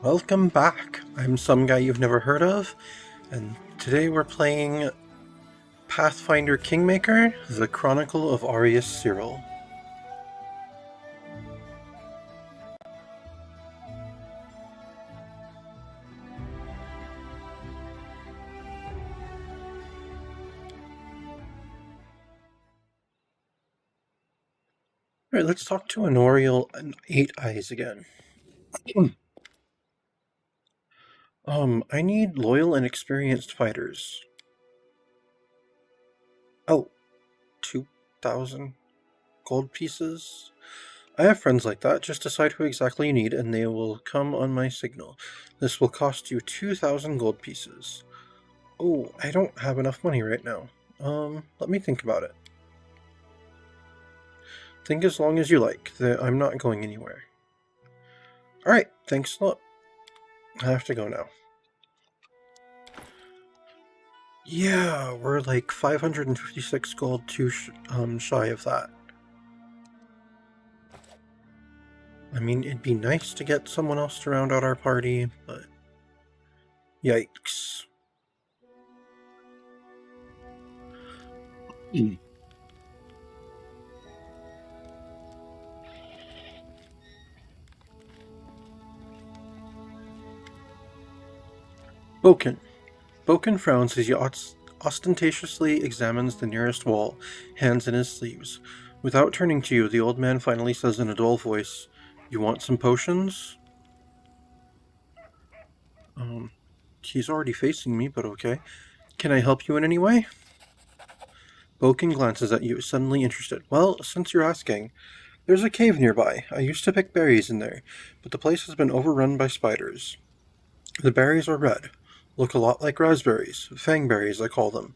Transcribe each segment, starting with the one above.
Welcome back. I'm some guy you've never heard of, and today we're playing Pathfinder Kingmaker, The Chronicle of Arius Cyril. Alright, let's talk to Honorial and Eight Eyes again. I need loyal and experienced fighters. Oh, 2,000 gold pieces? I have friends like that. Just decide who exactly you need and they will come on my signal. This will cost you 2,000 gold pieces. Oh, I don't have enough money right now. Let me think about it. Think as long as you like. I'm not going anywhere. Alright, thanks a lot. I have to go now. Yeah, we're like 556 gold too shy of that. I mean, it'd be nice to get someone else to round out our party, but yikes. Boken. Boken frowns as he ostentatiously examines the nearest wall, hands in his sleeves. Without turning to you, the old man finally says in a dull voice, "You want some potions?" He's already facing me, but okay. Can I help you in any way? Boken glances at you, suddenly interested. Well, since you're asking, there's a cave nearby. I used to pick berries in there, but the place has been overrun by spiders. The berries are red. Look a lot like raspberries. Fangberries, I call them.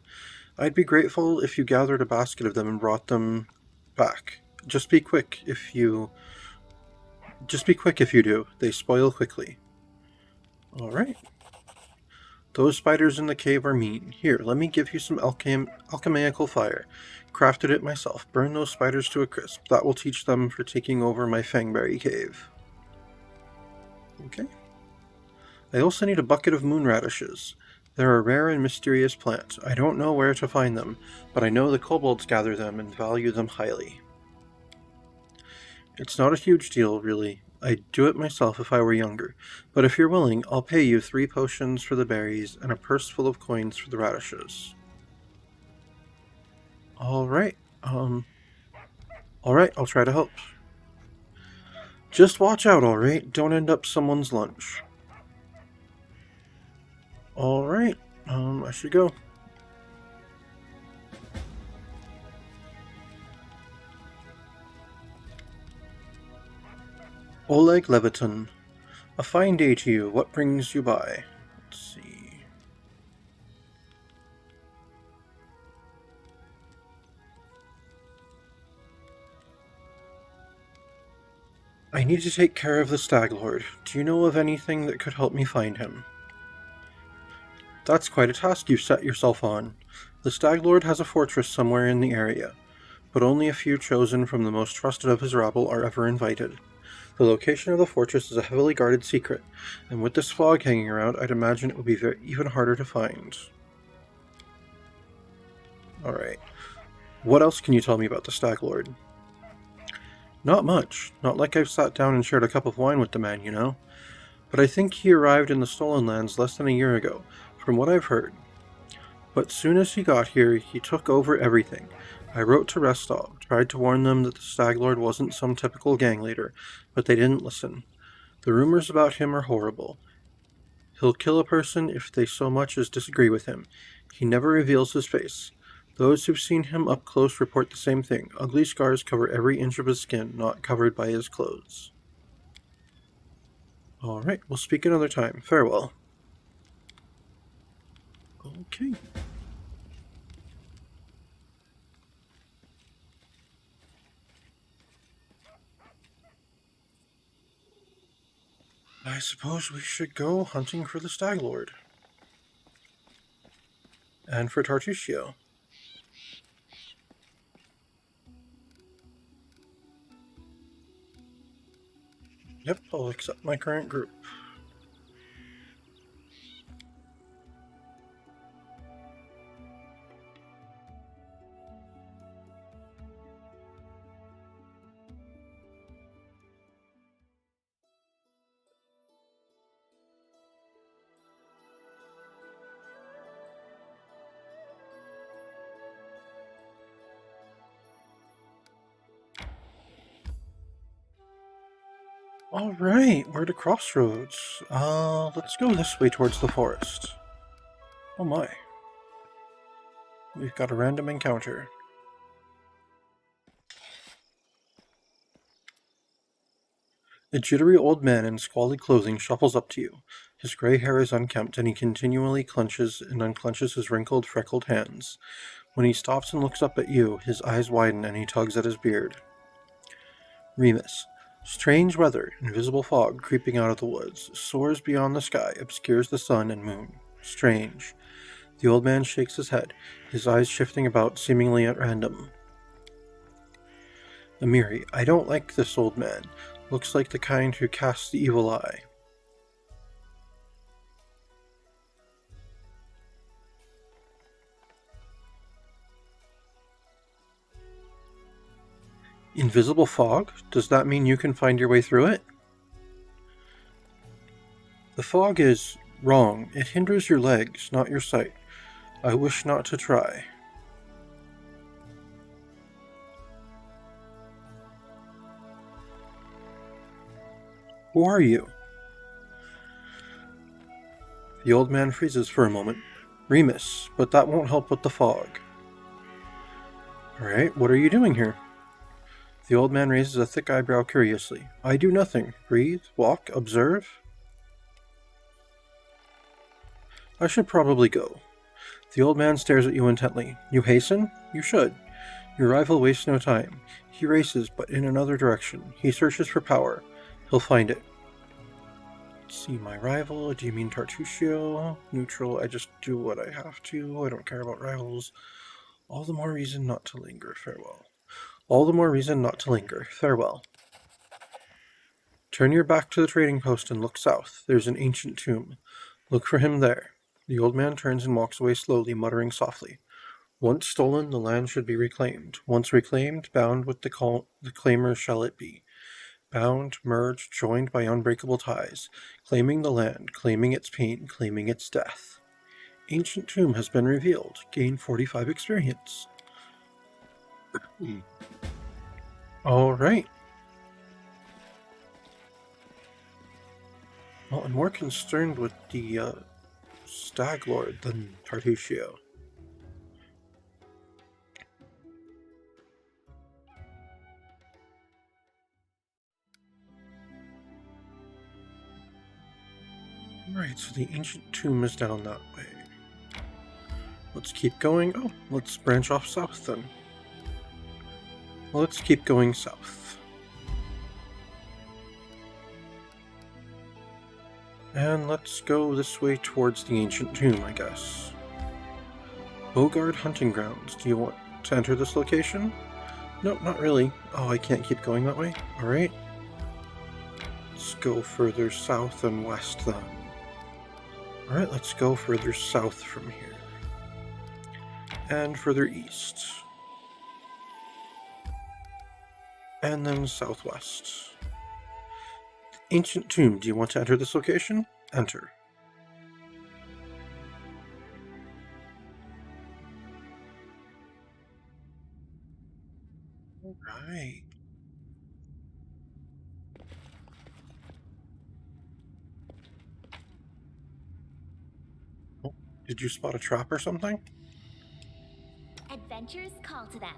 I'd be grateful if you gathered a basket of them and brought them back. Just be quick if you do. They spoil quickly. Alright. Those spiders in the cave are mean. Here, let me give you some alchemical fire. Crafted it myself. Burn those spiders to a crisp. That will teach them for taking over my Fangberry cave. Okay. I also need a bucket of moon radishes. They're a rare and mysterious plant. I don't know where to find them, but I know the kobolds gather them and value them highly. It's not a huge deal, really. I'd do it myself if I were younger, but if you're willing, I'll pay you 3 potions for the berries and a purse full of coins for the radishes. Alright, alright, I'll try to help. Just watch out, alright? Don't end up someone's lunch. Alright, I should go. Oleg Leviton. A fine day to you. What brings you by? Let's see. I need to take care of the Stag Lord. Do you know of anything that could help me find him? That's quite a task you've set yourself on. The Stag Lord has a fortress somewhere in the area, but only a few chosen from the most trusted of his rabble are ever invited. The location of the fortress is a heavily guarded secret, and with this fog hanging around, I'd imagine it would be even harder to find. Alright. What else can you tell me about the Stag Lord? Not much. Not like I've sat down and shared a cup of wine with the man, you know. But I think he arrived in the Stolen Lands less than a year ago, from what I've heard. But soon as he got here, he took over everything. I wrote to Restov, tried to warn them that the Stag Lord wasn't some typical gang leader, but they didn't listen. The rumors about him are horrible. He'll kill a person if they so much as disagree with him. He never reveals his face. Those who've seen him up close report the same thing. Ugly scars cover every inch of his skin, not covered by his clothes. Alright, we'll speak another time. Farewell. Okay. I suppose we should go hunting for the Stag Lord. And for Tartusio. Yep, I'll accept my current group. Alright, we're at a crossroads. Let's go this way towards the forest. Oh my. We've got a random encounter. A jittery old man in squalid clothing shuffles up to you. His gray hair is unkempt, and he continually clenches and unclenches his wrinkled, freckled hands. When he stops and looks up at you, his eyes widen and he tugs at his beard. Remus. Strange weather, invisible fog creeping out of the woods, soars beyond the sky, obscures the sun and moon. Strange. The old man shakes his head, his eyes shifting about seemingly at random. Amiri, I don't like this old man. Looks like the kind who casts the evil eye. Invisible fog? Does that mean you can find your way through it? The fog is wrong. It hinders your legs, not your sight. I wish not to try. Who are you? The old man freezes for a moment. Remus, but that won't help with the fog. Alright, what are you doing here? The old man raises a thick eyebrow curiously. I do nothing. Breathe, walk, observe. I should probably go. The old man stares at you intently. You hasten? You should. Your rival wastes no time. He races, but in another direction. He searches for power. He'll find it. Let's see, my rival. Do you mean Tartusio? Neutral. I just do what I have to. I don't care about rivals. All the more reason not to linger. Farewell. All the more reason not to linger. Farewell. Turn your back to the trading post and look south. There's an ancient tomb. Look for him there. The old man turns and walks away slowly, muttering softly. Once stolen, the land should be reclaimed. Once reclaimed, bound with the claimers shall it be. Bound, merged, joined by unbreakable ties. Claiming the land, claiming its pain, claiming its death. Ancient tomb has been revealed. Gain 45 experience. Alright. Well, I'm more concerned with the Stag Lord than Tartusio. Alright, so the ancient tomb is down that way. Let's keep going. Oh, let's branch off south then. Well, let's keep going south. And let's go this way towards the ancient tomb, I guess. Bogard Hunting Grounds. Do you want to enter this location? No, not really. Oh, I can't keep going that way? Alright. Let's go further south and west then. Alright, let's go further south from here. And further east. And then southwest. Ancient tomb. Do you want to enter this location? Enter. Alright. Oh, did you spot a trap or something? Adventurers call to them.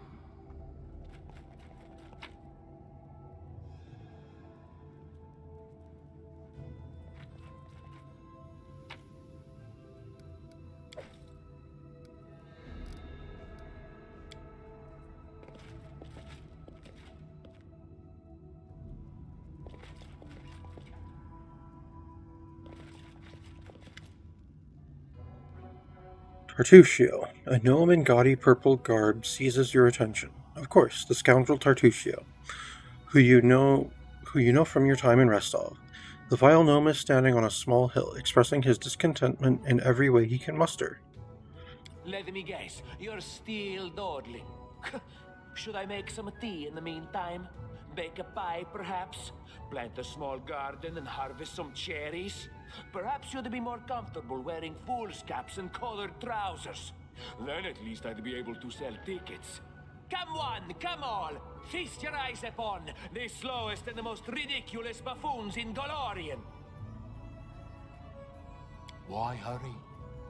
Tartusio. A gnome in gaudy purple garb seizes your attention. Of course, the scoundrel Tartusio, who you know from your time in Restov. The vile gnome is standing on a small hill, expressing his discontentment in every way he can muster. Let me guess, you're still dawdling. Should I make some tea in the meantime? Bake a pie, perhaps? Plant a small garden and harvest some cherries? Perhaps you'd be more comfortable wearing fool's caps and colored trousers. Then at least I'd be able to sell tickets. Come one, come all! Feast your eyes upon the slowest and the most ridiculous buffoons in Golorian! Why hurry?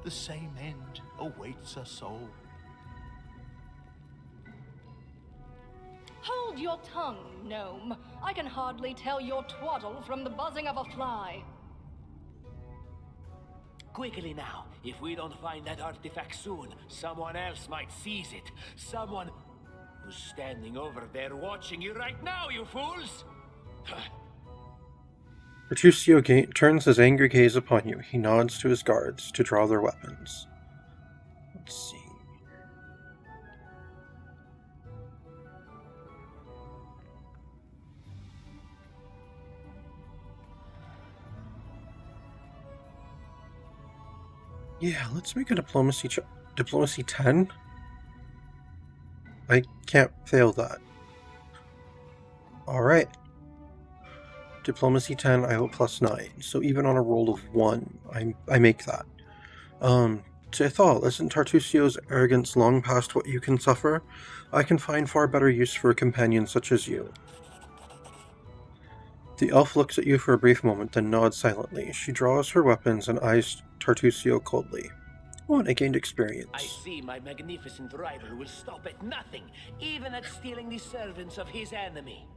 The same end awaits us all. Hold your tongue, gnome. I can hardly tell your twaddle from the buzzing of a fly. Quickly now, if we don't find that artifact soon, someone else might seize it. Someone who's standing over there watching you right now, you fools! Bertuccio turns his angry gaze upon you. He nods to his guards to draw their weapons. Let's see. Yeah, let's make a diplomacy diplomacy 10. I can't fail that. Alright. Diplomacy 10, I have a +9. So even on a roll of 1, I make that. Tethal, isn't Tartuccio's arrogance long past what you can suffer? I can find far better use for a companion such as you. The elf looks at you for a brief moment, then nods silently. She draws her weapons and eyes Tartuccio coldly. Oh, and I gained experience. I see my magnificent rival will stop at nothing, even at stealing the servants of his enemy.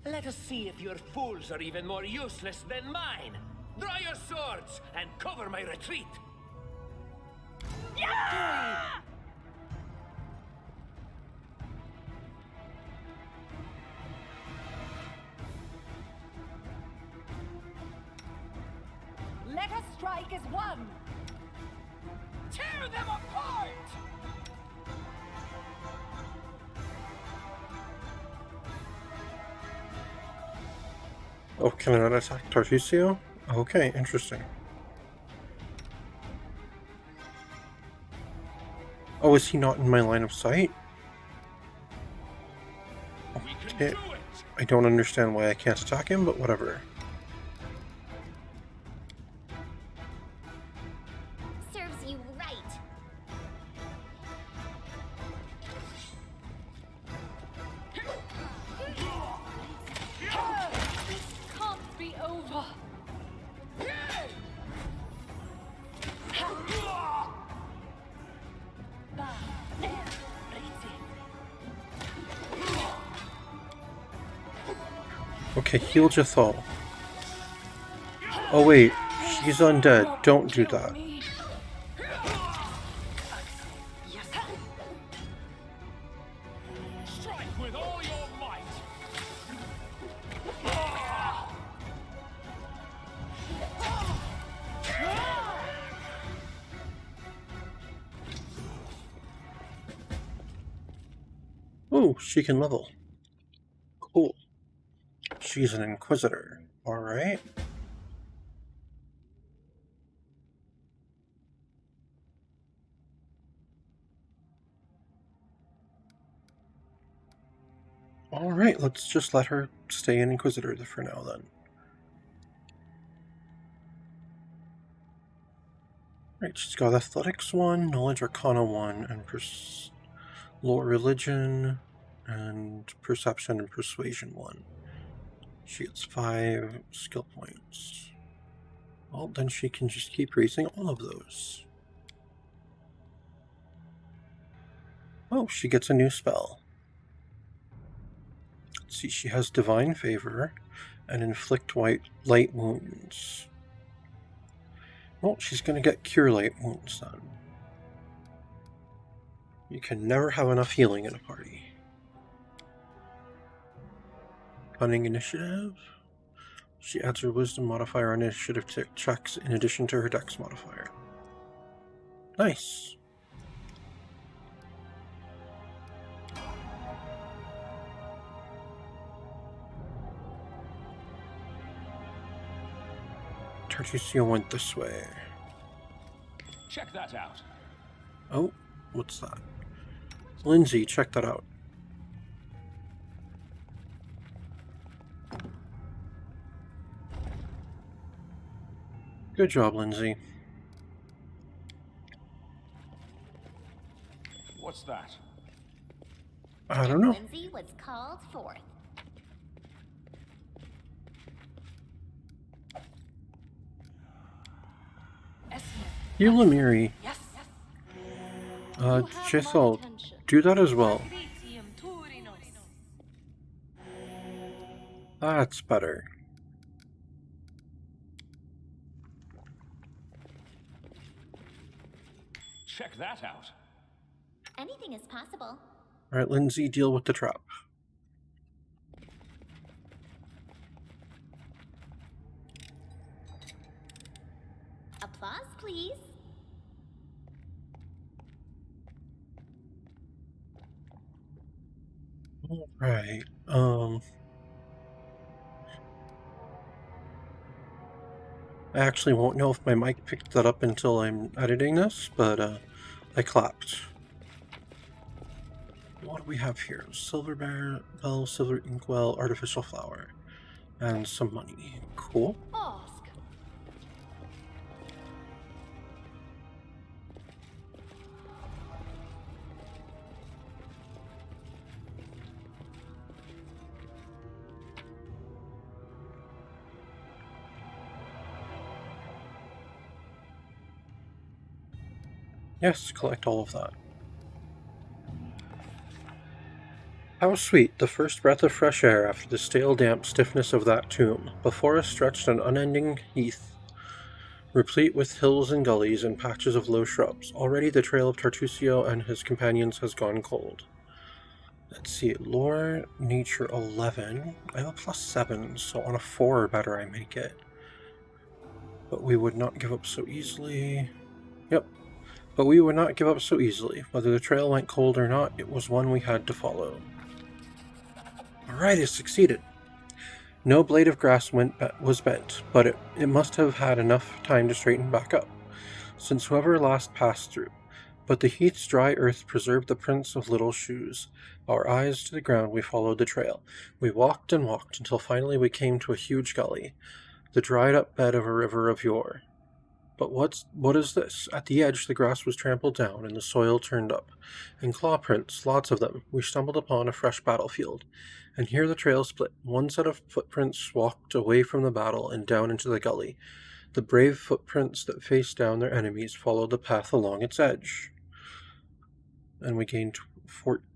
Let us see if your fools are even more useless than mine. Draw your swords and cover my retreat. Yeah! Let us strike as one! Tear them apart! Oh, can I not attack Tartuccio? Okay, interesting. Oh, is he not in my line of sight? Okay. I don't understand why I can't attack him, but whatever. Serves you right. This can't be over. Okay, heal Jethal. Oh wait, she's undead. Don't do that. Strike with all your might! Oh, she can level. Cool. She's an Inquisitor. Alright. Alright, let's just let her stay an Inquisitor for now then. Right, she's got Athletics 1, Knowledge Arcana 1, and Lore Religion, and Perception and Persuasion 1. She gets 5 skill points. Well, then she can just keep raising all of those. Oh, she gets a new spell. Let's see, she has Divine Favor and Inflict Light Wounds. Well, she's going to get Cure Light Wounds then. You can never have enough healing in a party. Cunning Initiative. She adds her Wisdom modifier on initiative checks in addition to her Dex modifier. Nice. Tartuccio went this way. Check that out. Oh, what's that? Lindsay, check that out. Good job, Lindsay. What's that? I don't know. Lindsay was called forth. You, Lemiri. Yes. Jethal, do that as well. That's better. Check that out. Anything is possible. Alright, Lindsay, deal with the trap. Applause, please. Alright, I actually won't know if my mic picked that up until I'm editing this, but I clapped. What do we have here? Silver bear, bell, silver inkwell, artificial flower, and some money. Cool. Ask. Yes, collect all of that. How sweet, the first breath of fresh air after the stale, damp stiffness of that tomb. Before us stretched an unending heath, replete with hills and gullies and patches of low shrubs. Already the trail of Tartusio and his companions has gone cold. Let's see, lore, nature 11. I have a +7, so on a 4 or better I make it. But we would not give up so easily. Yep. But we would not give up so easily. Whether the trail went cold or not, it was one we had to follow. Alright, it succeeded. No blade of grass was bent, but it must have had enough time to straighten back up, since whoever last passed through. But the heath's dry earth preserved the prints of little shoes. Our eyes to the ground, we followed the trail. We walked and walked until finally we came to a huge gully, the dried-up bed of a river of yore. But what is this? At the edge, the grass was trampled down and the soil turned up. And claw prints, lots of them. We stumbled upon a fresh battlefield. And here the trail split. One set of footprints walked away from the battle and down into the gully. The brave footprints that faced down their enemies followed the path along its edge. And we gained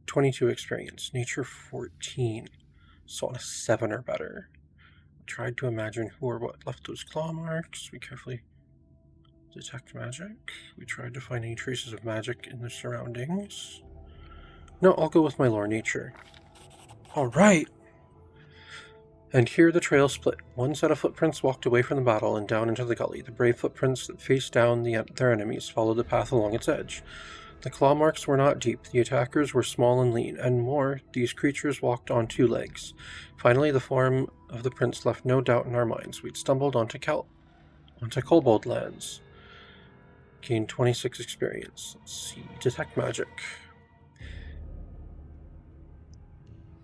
22 experience. Nature 14. So on a 7 or better. Tried to imagine who or what left those claw marks. We carefully detect magic. We tried to find any traces of magic in the surroundings. No, I'll go with my lore nature. Alright! And here the trail split. One set of footprints walked away from the battle and down into the gully. The brave footprints that faced down their enemies followed the path along its edge. The claw marks were not deep. The attackers were small and lean, and more, these creatures walked on 2 legs. Finally, the form of the prince left no doubt in our minds. We'd stumbled onto Kobold lands. Gained 26 experience. Let's see. Detect magic.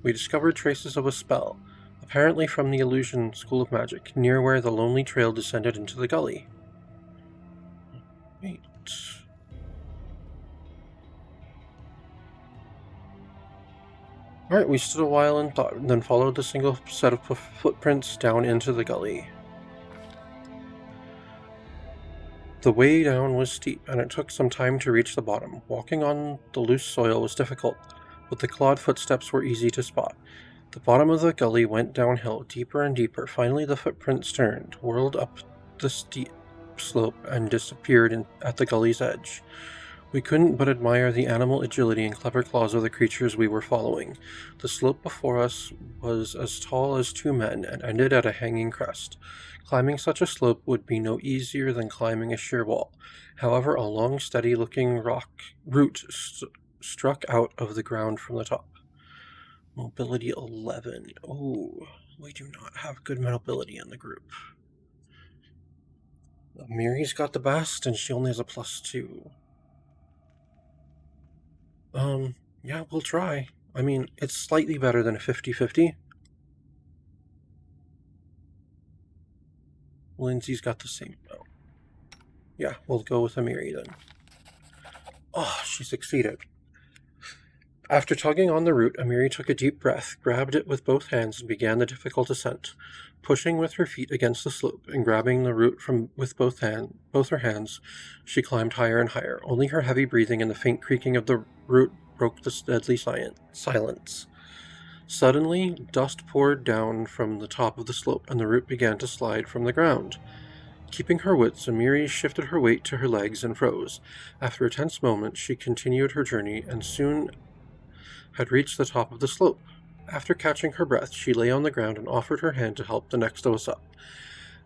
We discovered traces of a spell, apparently from the Illusion School of Magic, near where the lonely trail descended into the gully. Wait. Alright, we stood a while and thought, and then followed the single set of footprints down into the gully. The way down was steep, and it took some time to reach the bottom. Walking on the loose soil was difficult, but the clawed footsteps were easy to spot. The bottom of the gully went downhill, deeper and deeper. Finally the footprints turned, whirled up the steep slope, and disappeared at the gully's edge. We couldn't but admire the animal agility and clever claws of the creatures we were following. The slope before us was as tall as 2 men and ended at a hanging crest. Climbing such a slope would be no easier than climbing a sheer wall. However, a long, steady-looking root struck out of the ground from the top. Mobility 11. Oh, we do not have good mobility in the group. Miri's got the best, and she only has a +2. Yeah, we'll try. I mean, it's slightly better than a 50-50. Lindsay's got the same. Oh. Yeah, we'll go with Amiri then. Oh, she succeeded. After tugging on the root, Amiri took a deep breath, grabbed it with both hands, and began the difficult ascent. Pushing with her feet against the slope and grabbing the root with both her hands, she climbed higher and higher. Only her heavy breathing and the faint creaking of the root broke the deadly silence. Suddenly, dust poured down from the top of the slope, and the root began to slide from the ground. Keeping her wits, Amiri shifted her weight to her legs and froze. After a tense moment, she continued her journey and soon had reached the top of the slope. After catching her breath, she lay on the ground and offered her hand to help the next of us up.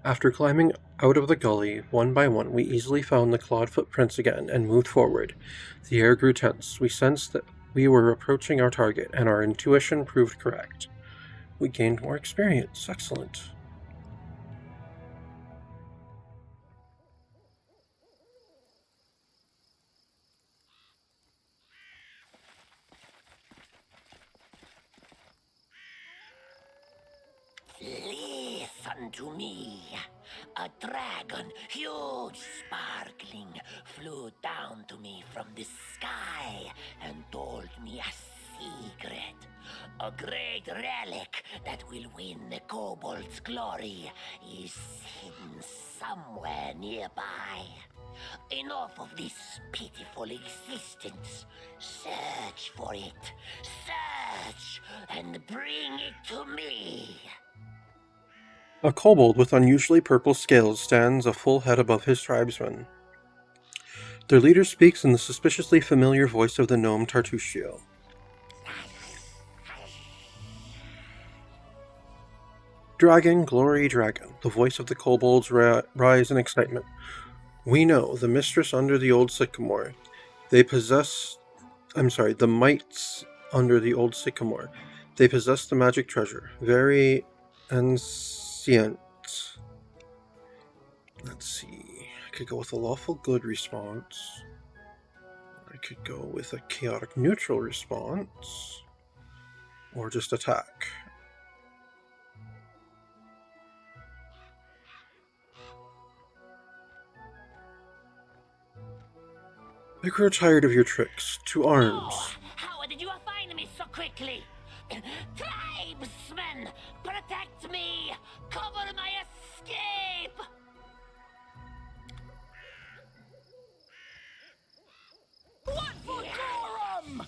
After climbing out of the gully, one by one, we easily found the clawed footprints again and moved forward. The air grew tense. We sensed that we were approaching our target, and our intuition proved correct. We gained more experience. Excellent. Listen to me. A dragon, huge, sparkling, flew down to me from the sky and told me a secret. A great relic that will win the kobold's glory is hidden somewhere nearby. Enough of this pitiful existence. Search for it. Search and bring it to me. A kobold with unusually purple scales stands a full head above his tribesmen. Their leader speaks in the suspiciously familiar voice of the gnome Tartusio. Dragon, glory, dragon. The voice of the kobolds rise in excitement. We know, the mistress under the old sycamore. The mites under the old sycamore. They possess the magic treasure. Very ancient. Let's see. I could go with a lawful good response. I could go with a chaotic neutral response. Or just attack. I grow tired of your tricks. To arms. Oh, how did you find me so quickly? Tribesmen, protect me! Cover my escape! What for Gorham?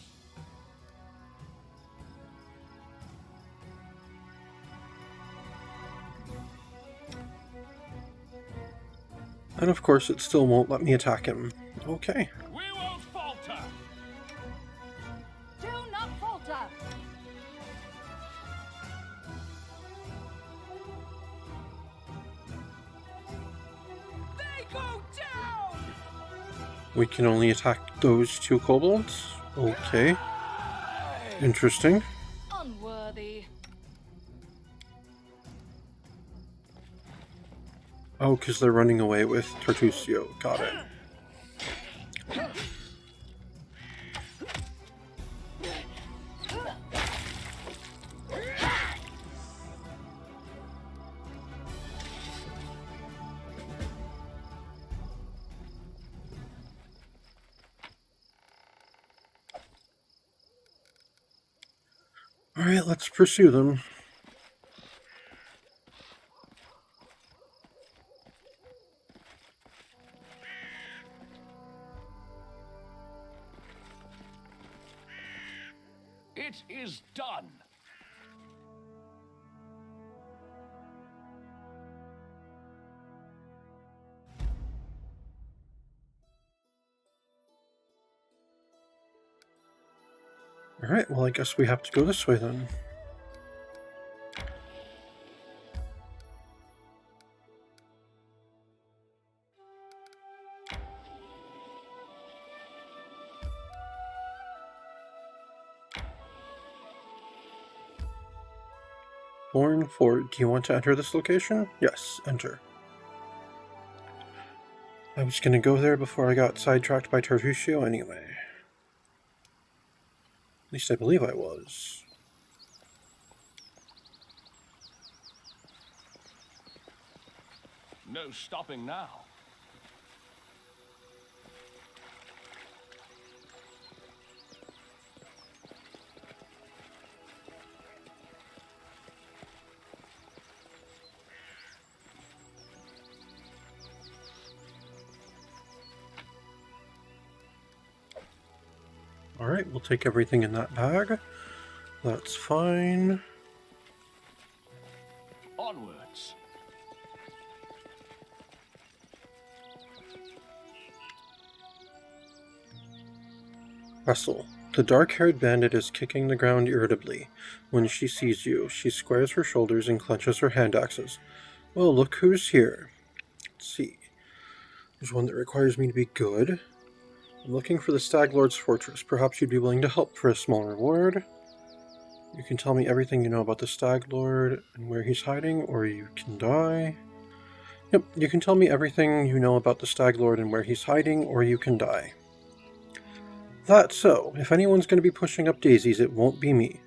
And of course it still won't let me attack him. Okay. We won't falter. Do not falter! They go down. We can only attack those two kobolds? Okay. Interesting. Unworthy. Oh, because they're running away with Tartusio. Got it. Alright, let's pursue them. It is done. Alright, well I guess we have to go this way then. Born Fort, do you want to enter this location? Yes, enter. I was gonna go there before I got sidetracked by Tartusio anyway. At least I believe I was. No stopping now. Alright, we'll take everything in that bag. That's fine. Onwards. Russell. The dark-haired bandit is kicking the ground irritably. When she sees you, she squares her shoulders and clenches her hand axes. Well, look who's here. Let's see. There's one that requires me to be good. I'm looking for the Stag Lord's fortress. Perhaps you'd be willing to help for a small reward. You can tell me everything you know about the Stag Lord and where he's hiding, or you can die. Yep, you can tell me everything you know about the Stag Lord and where he's hiding, or you can die. That's so. If anyone's going to be pushing up daisies, it won't be me.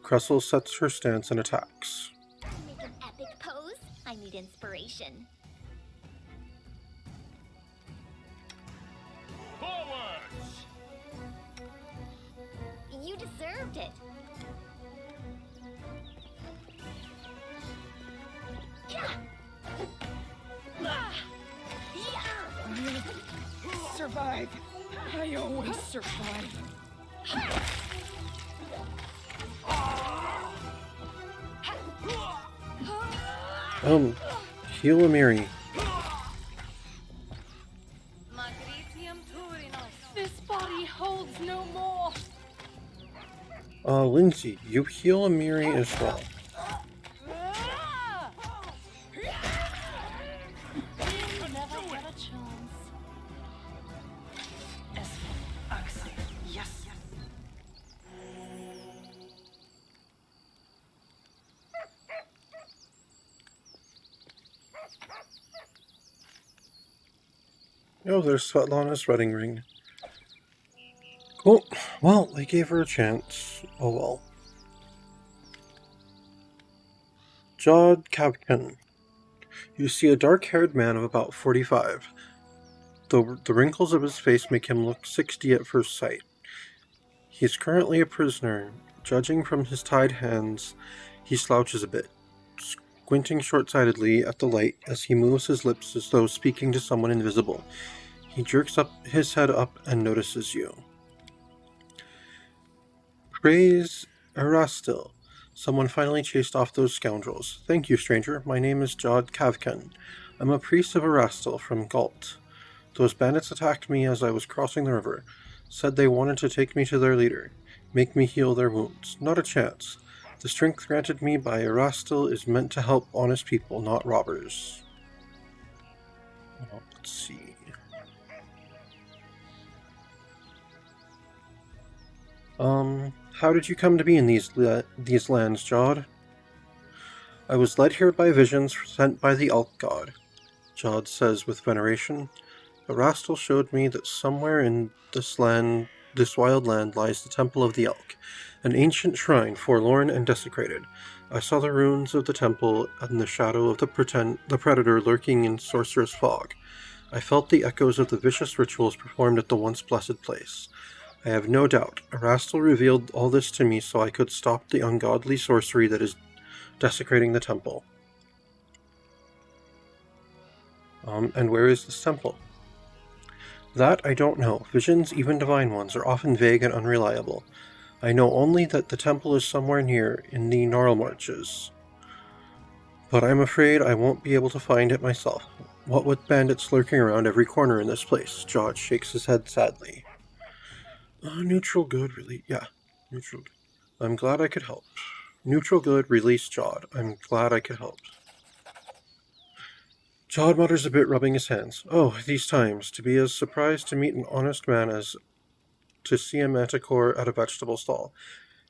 Cressel sets her stance and attacks. Make an epic pose. I need inspiration. Forwards! You deserved it. Survive. I always survive. Heal Amiri. This body holds no more. Lindsay, you heal Amiri as well. You never had a chance. Yes. Oh, there's Svetlana's wedding ring. Cool. Well, they gave her a chance. Oh well. Jod Kavkin. You see a dark-haired man of about 45. The wrinkles of his face make him look 60 at first sight. He is currently a prisoner. Judging from his tied hands, he slouches a bit, squinting short-sightedly at the light as he moves his lips as though speaking to someone invisible. He jerks his head up and notices you. Praise Erastil. Someone finally chased off those scoundrels. Thank you, stranger. My name is Jod Kavkin. I'm a priest of Erastil from Galt. Those bandits attacked me as I was crossing the river. Said they wanted to take me to their leader. Make me heal their wounds. Not a chance. The strength granted me by Erastil is meant to help honest people, not robbers. Well, let's see. How did you come to be in these lands, Jod? I was led here by visions sent by the Elk God, Jod says with veneration. Erastil showed me that somewhere in this wild land, lies the Temple of the Elk, an ancient shrine, forlorn and desecrated. I saw the ruins of the temple and the shadow of the predator lurking in sorcerous fog. I felt the echoes of the vicious rituals performed at the once blessed place. I have no doubt Erastil revealed all this to me so I could stop the ungodly sorcery that is desecrating the temple. And where is this temple? That I don't know. Visions, even divine ones, are often vague and unreliable. I know only that the temple is somewhere near, in the Gnarl Marches. But I'm afraid I won't be able to find it myself. What with bandits lurking around every corner in this place? Jod shakes his head sadly. Neutral good, really? Yeah, neutral good. I'm glad I could help. Neutral good, release Jod. I'm glad I could help. Jod mutters a bit, rubbing his hands. Oh, these times, to be as surprised to meet an honest man as to see a manticore at a vegetable stall.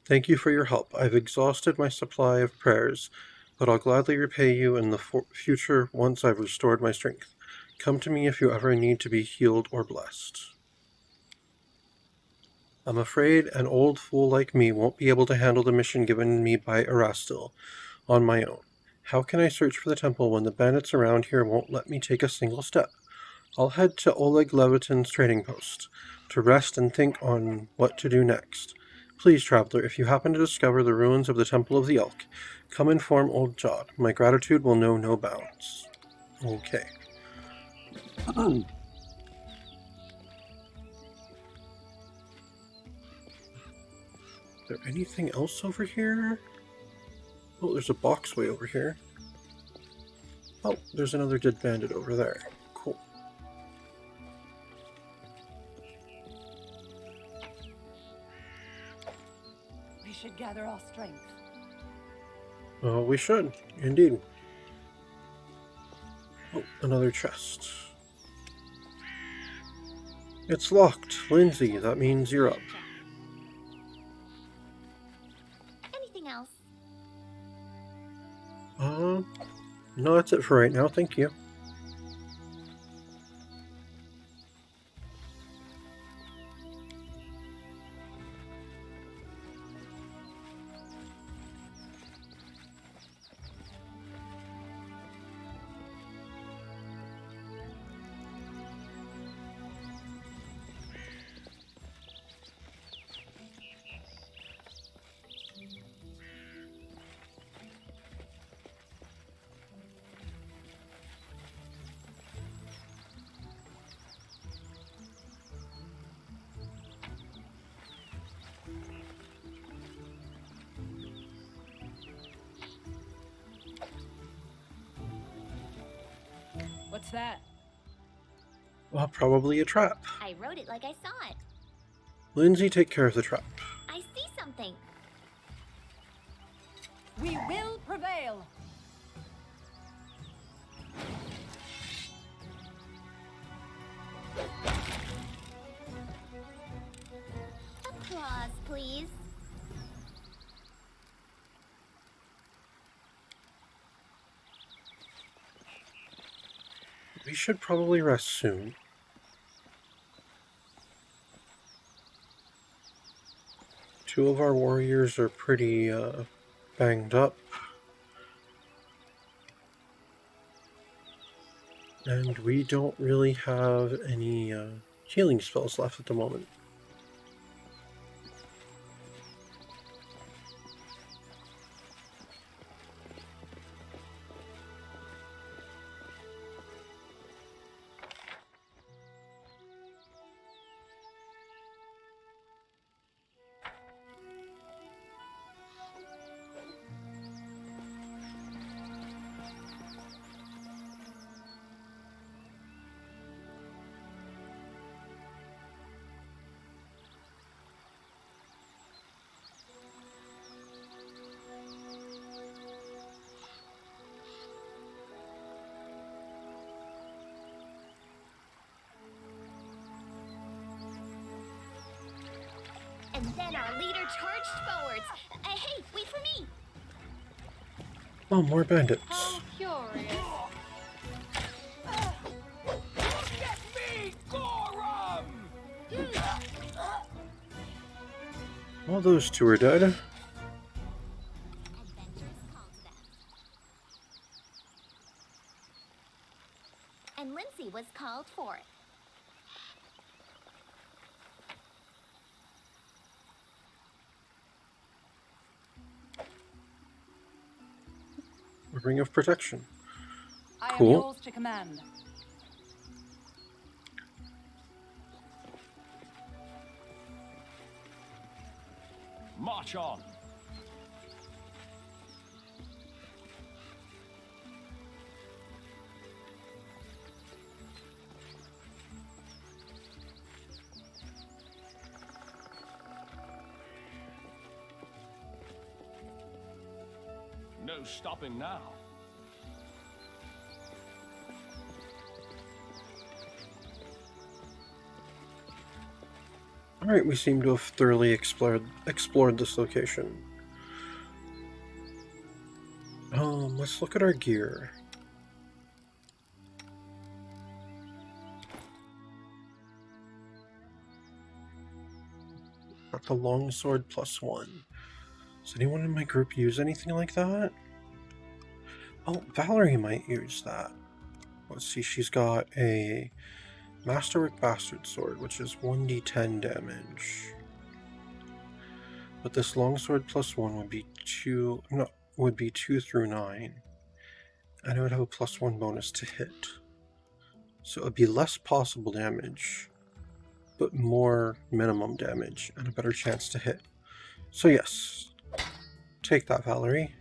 Thank you for your help. I've exhausted my supply of prayers, but I'll gladly repay you in the future once I've restored my strength. Come to me if you ever need to be healed or blessed. I'm afraid an old fool like me won't be able to handle the mission given me by Erastil on my own. How can I search for the temple when the bandits around here won't let me take a single step? I'll head to Oleg Levitin's trading post to rest and think on what to do next. Please, traveler, if you happen to discover the ruins of the Temple of the Elk, come inform old Jod. My gratitude will know no bounds. Okay. there anything else over here? Oh, there's a box way over here. Oh, there's another dead bandit over there. Cool. We should gather our strength. Oh, we should, indeed. Oh, another chest. It's locked. Lindsay, that means you're up. Anything else? No, that's it for right now, thank you. What's that? Well, probably a trap. I wrote it like I saw it. Lindsay, take care of the trap. I see something. We will prevail. Applause, please. We should probably rest soon. Two of our warriors are pretty banged up. And we don't really have any healing spells left at the moment. And then our leader charged forwards. Hey, wait for me! Oh, more bandits. How curious. Look at me, Gorum! All those two are dead. Adventurers call to them. And Lindsay was called forth. A ring of protection. I am Cool. yours to command. March on. No stopping now. Alright, we seem to have thoroughly explored this location. Let's look at our gear. Got the longsword +1. Does anyone in my group use anything like that? Oh, Valerie might use that. Let's see, she's got a Masterwork Bastard Sword, which is 1d10 damage. But this longsword +1 would be 2 through 9. And it would have a +1 bonus to hit. So it would be less possible damage, but more minimum damage and a better chance to hit. So yes, take that, Valerie.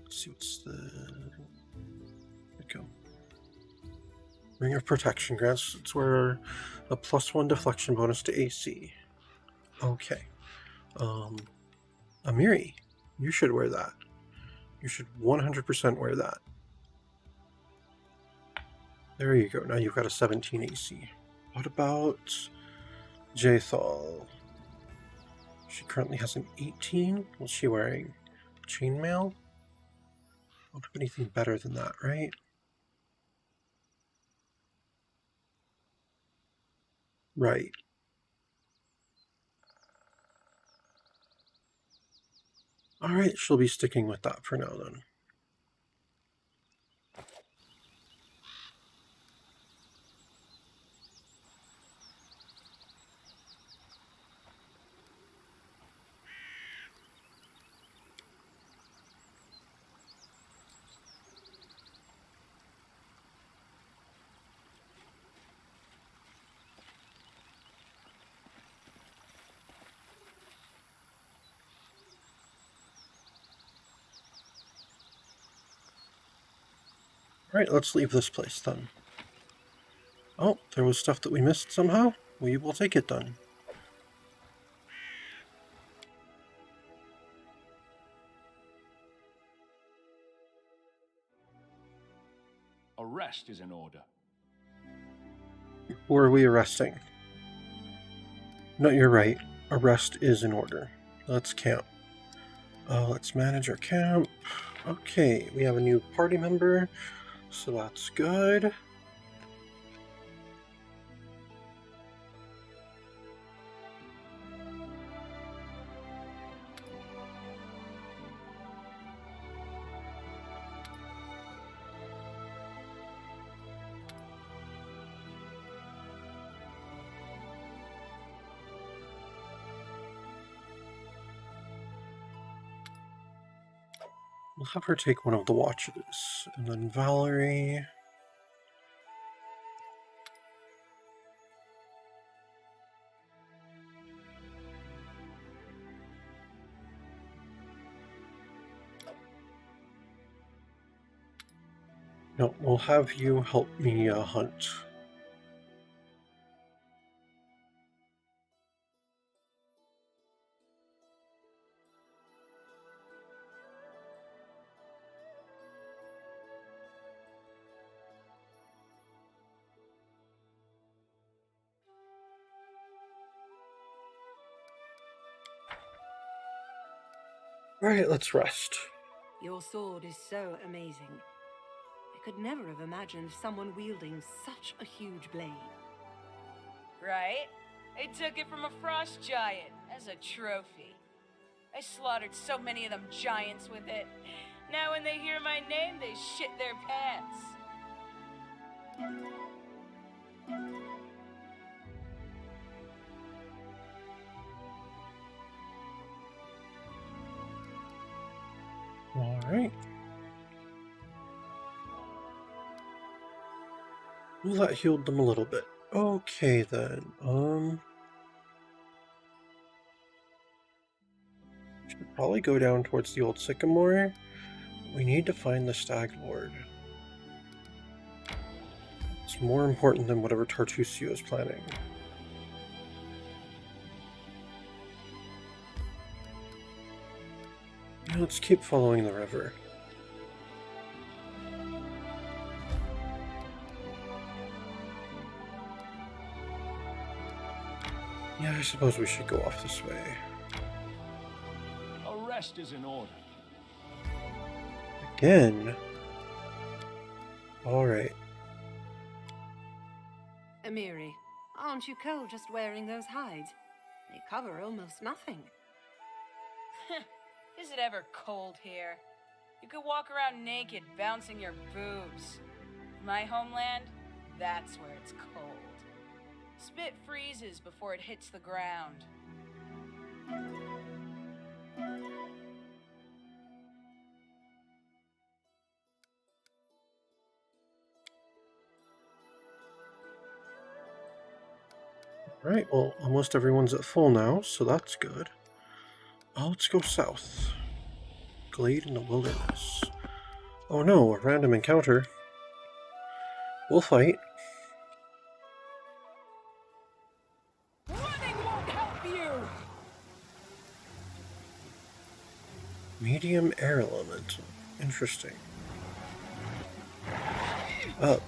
Let's see what's the... There we go. Ring of Protection grants it's where a +1 deflection bonus to AC. Okay. Amiri, you should wear that. You should 100% wear that. There you go. Now you've got a 17 AC. What about Jathal? She currently has an 18. What's she wearing? Chainmail? Don't have anything better than that, right? Right. Alright, she'll be sticking with that for now then. Alright, let's leave this place then. Oh, there was stuff that we missed somehow? We will take it then. Arrest is in order. Who are we arresting? No, you're right. Arrest is in order. Let's camp. Let's manage our camp. Okay, we have a new party member, so that's good. We'll have her take one of the watches. And then Valerie... No, we'll have you help me hunt. Alright, let's rest. Your sword is so amazing. I could never have imagined someone wielding such a huge blade. Right? I took it from a frost giant as a trophy. I slaughtered so many of them giants with it. Now when they hear my name, they shit their pants. Alright. Well, that healed them a little bit. Okay then, should probably go down towards the old sycamore. We need to find the Stag Lord. It's more important than whatever Tartusio is planning. Yeah, let's keep following the river. Yeah, I suppose we should go off this way. Arrest is in order. Again? Alright. Amiri, aren't you cold just wearing those hides? They cover almost nothing. Is it ever cold here? You could walk around naked, bouncing your boobs. My homeland, that's where it's cold. Spit freezes before it hits the ground. Right, well, almost everyone's at full now, so that's good. Oh, let's go south. Glade in the wilderness. Oh no, a random encounter. We'll fight. Running won't help you! Medium air elemental. Interesting.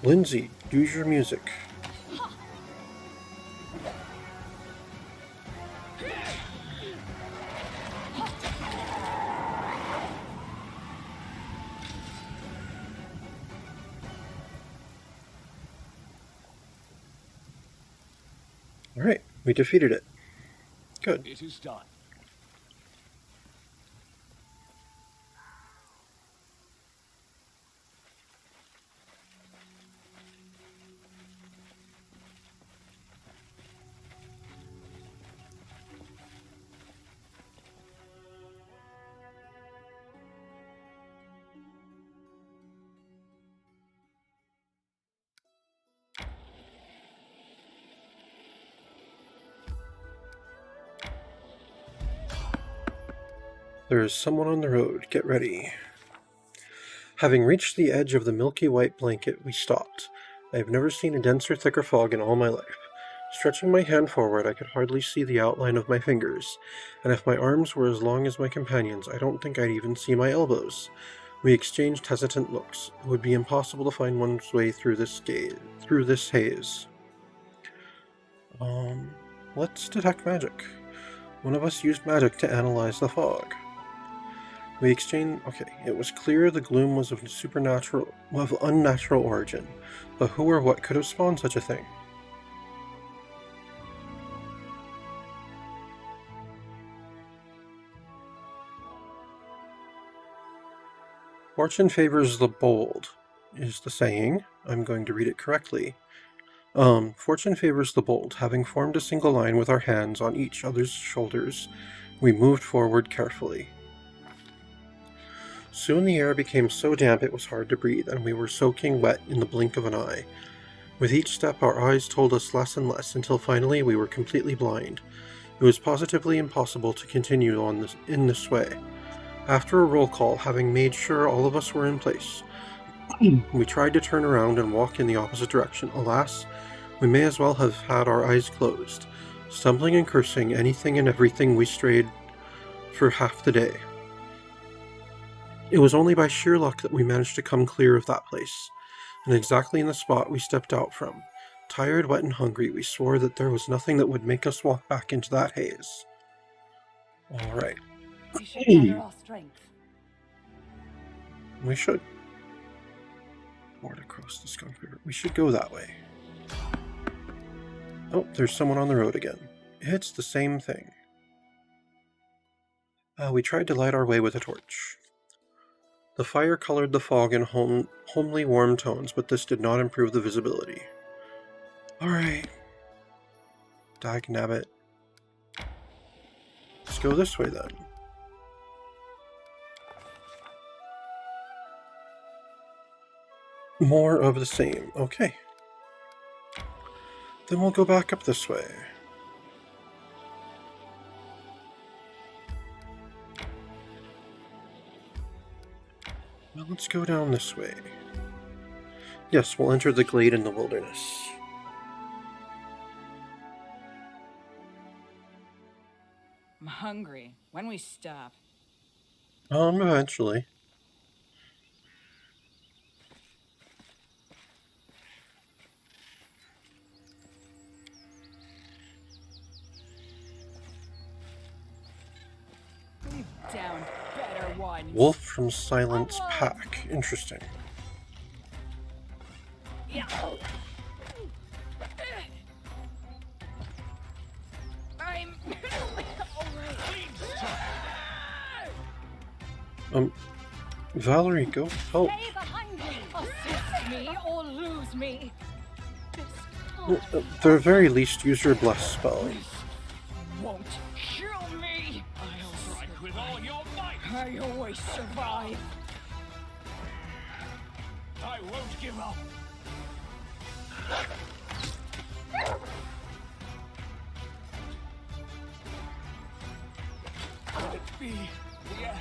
Lindsay, use your music. Alright, we defeated it. Good. It is done. There is someone on the road. Get ready. Having reached the edge of the milky white blanket, we stopped. I have never seen a denser, thicker fog in all my life. Stretching my hand forward, I could hardly see the outline of my fingers, and if my arms were as long as my companion's, I don't think I'd even see my elbows. We exchanged hesitant looks. It would be impossible to find one's way through this haze. Let's detect magic. One of us used magic to analyze the fog. We exchanged... Okay, it was clear the gloom was of unnatural origin, but who or what could have spawned such a thing? Fortune favors the bold, is the saying. I'm going to read it correctly. Fortune favors the bold. Having formed a single line with our hands on each other's shoulders, we moved forward carefully. Soon the air became so damp it was hard to breathe, and we were soaking wet in the blink of an eye. With each step our eyes told us less and less, until finally we were completely blind. It was positively impossible to continue in this way. After a roll call, having made sure all of us were in place, we tried to turn around and walk in the opposite direction. Alas, we may as well have had our eyes closed. Stumbling and cursing anything and everything, we strayed for half the day. It was only by sheer luck that we managed to come clear of that place, and exactly in the spot we stepped out from. Tired, wet, and hungry, we swore that there was nothing that would make us walk back into that haze. Alright. We should gather our strength. We should. Board across the skunk river. We should go that way. Oh, there's someone on the road again. It's the same thing. We tried to light our way with a torch. The fire colored the fog in homely warm tones, but this did not improve the visibility. Alright. Dagnabbit. Let's go this way then. More of the same. Okay. Then we'll go back up this way. Well, let's go down this way. Yes, we'll enter the glade in the wilderness. I'm hungry. When we stop? Eventually. We've downed better ones. Wolf from Silence Pack. Interesting. Yeah. I'm alright. Valerie, go help. Stay behind me! Assist me or lose me! At the very least, use your bless spell. Won't kill me. I'll Strike with all your might! I always survive. I won't give up! be the end.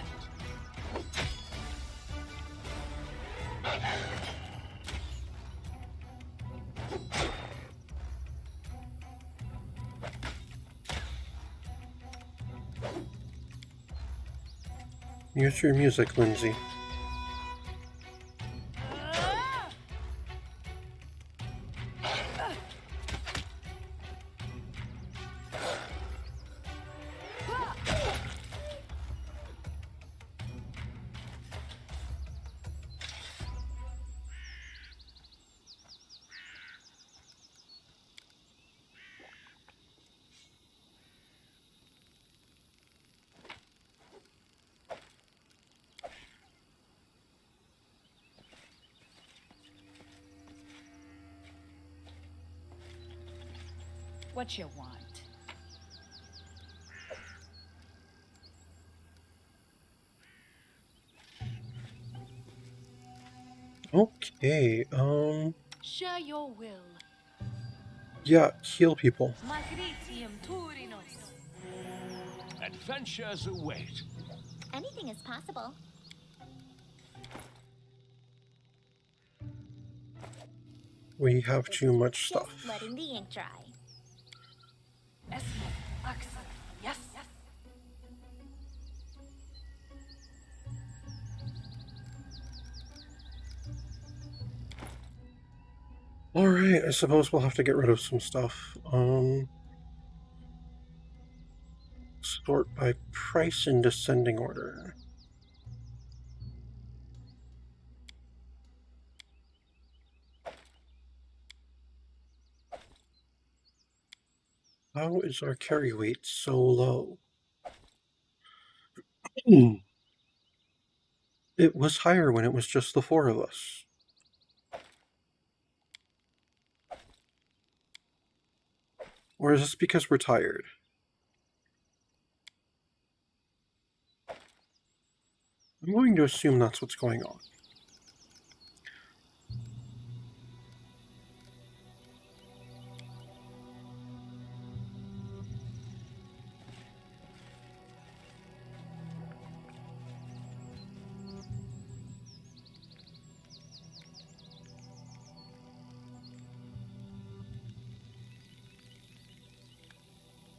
Use your music, Lindsay. What you want? Okay, Share your will. yeah, heal people. Magritium Turinos. Adventures await. Anything is possible. We have too much Just stuff. letting the ink dry. Esmo. Axel. Yes. Alright, I suppose we'll have to get rid of some stuff. Sort by price in descending order. How is our carry weight so low? It was higher when it was just the 4 of us. Or is this because we're tired? I'm going to assume that's what's going on.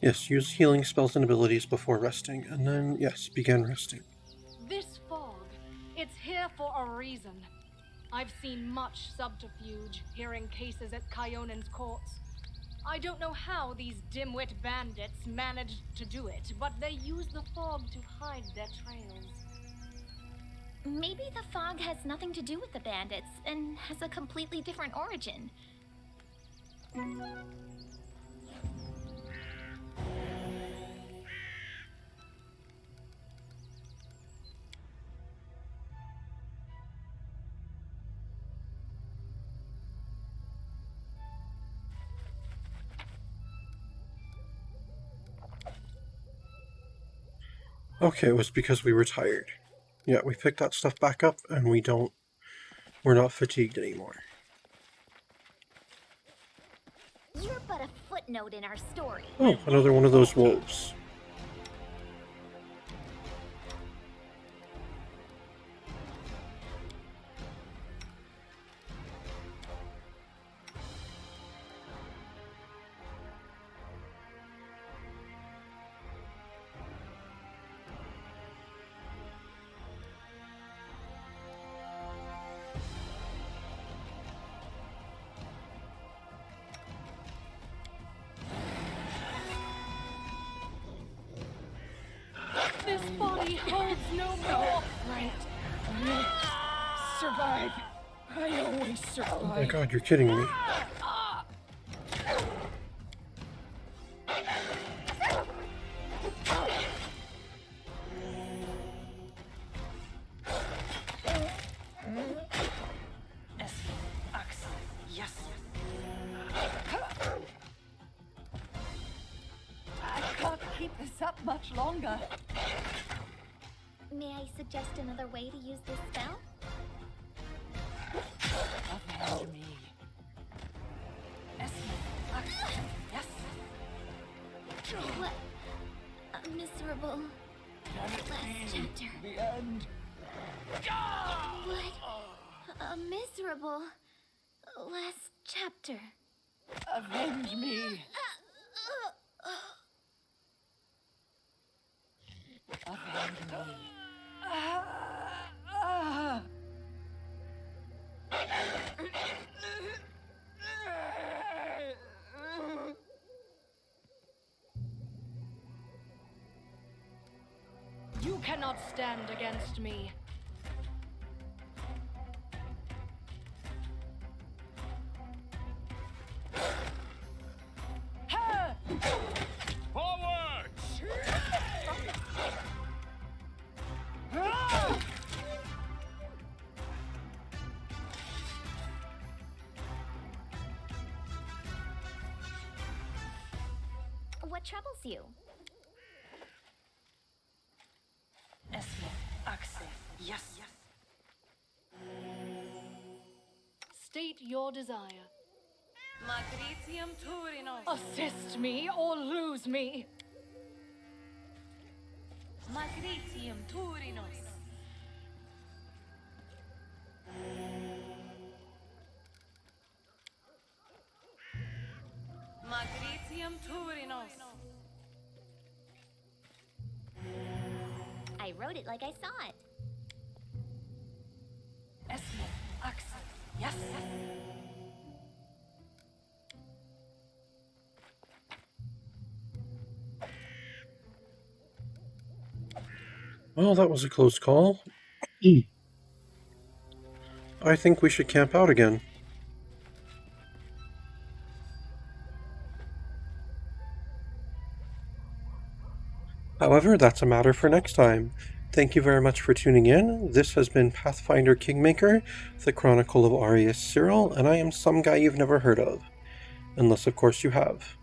Yes, use healing spells and abilities before resting, and then, yes, begin resting. This fog, it's here for a reason. I've seen much subterfuge, hearing cases at Kyonen's courts. I don't know how these dimwit bandits managed to do it, but they use the fog to hide their trails. Maybe the fog has nothing to do with the bandits and has a completely different origin. Okay, it was because we were tired. Yeah, we picked that stuff back up, and we're not fatigued anymore. You're but a footnote in our story. Oh, another one of those wolves. This body holds no more. Right. Survive. I always survive. Oh my god, you're kidding me. Yes. I can't keep this up much longer. May I suggest another way to use this spell? Avenge me. Yes. What a miserable... chapter. The end. What a miserable last chapter. Avenge me. Avenge me. You cannot stand against me. Forwards! What troubles you? State your desire. Matricium Turinos. Assist me or lose me. Matricium Turinos. Matricium Turinos. I wrote it like I saw it. Yes. Well, that was a close call. I think we should camp out again. However, that's a matter for next time. Thank you very much for tuning in. This has been Pathfinder Kingmaker, the Chronicle of Arius Cyril, and I am some guy you've never heard of. Unless, of course, you have.